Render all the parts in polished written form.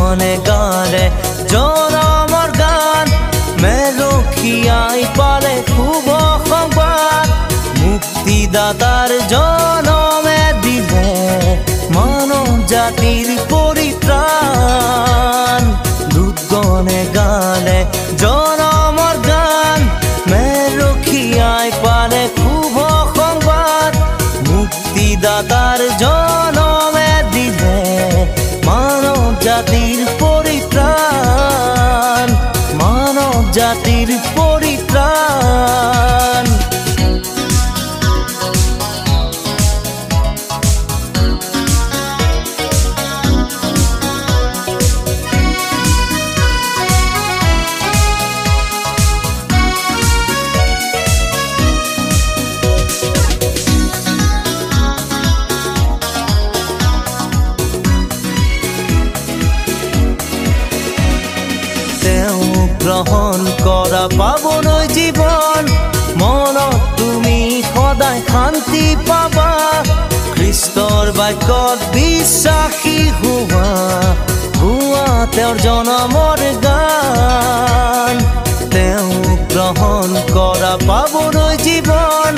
গনে গালে জনমৰ গান মেলখিয়াই পালে শুভ সংবাদ মুক্তিদাতাৰ জনমে দিলে মানৱ জাতিৰ পৰিত্ৰাণ দুগনে গালে জনমৰ গান মেলখিয়াই পালে শুভ সংবাদ মুক্তিদাতাৰ জনমে দিলে মানৱ জাতিৰ পৰিত্ৰাণ মানৱ জাতিৰ পৰিত্ৰাণ গ্ৰহণ কৰা পাবলৈ জীৱন মনত তুমি সদায় শান্তি পাবা খ্ৰীষ্টৰ বাক্যত বিশ্বাসী হোৱা গোৱা তেওঁৰ জনমৰ গান তেওঁ গ্ৰহণ কৰা পাবলৈ জীৱন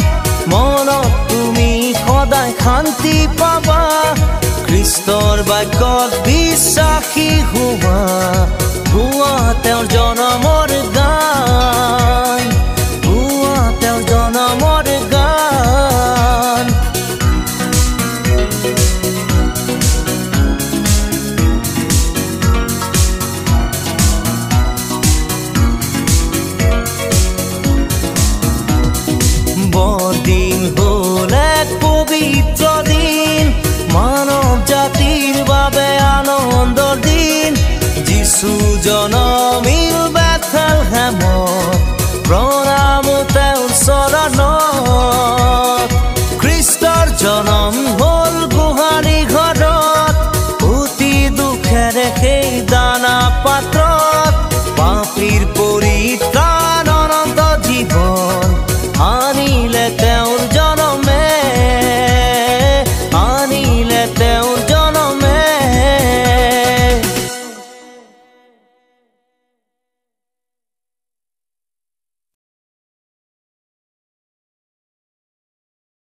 মনত তুমি সদায় শান্তি পাবা খ্ৰীষ্টৰ বাক্যত বিশ্বাসী হোৱা গোৱা তেওঁৰ জনমৰ গান গোৱা তেওঁৰ জনমৰ গান বৰদিন হ'ল এক পবিত্ৰ দিন মানৱ জাতিৰ বাবে আনন্দৰ দিন যিশু জনমিল বেথলেহেমত প্ৰণাম তেওঁৰ চৰণত খ্ৰীষ্টৰ জনম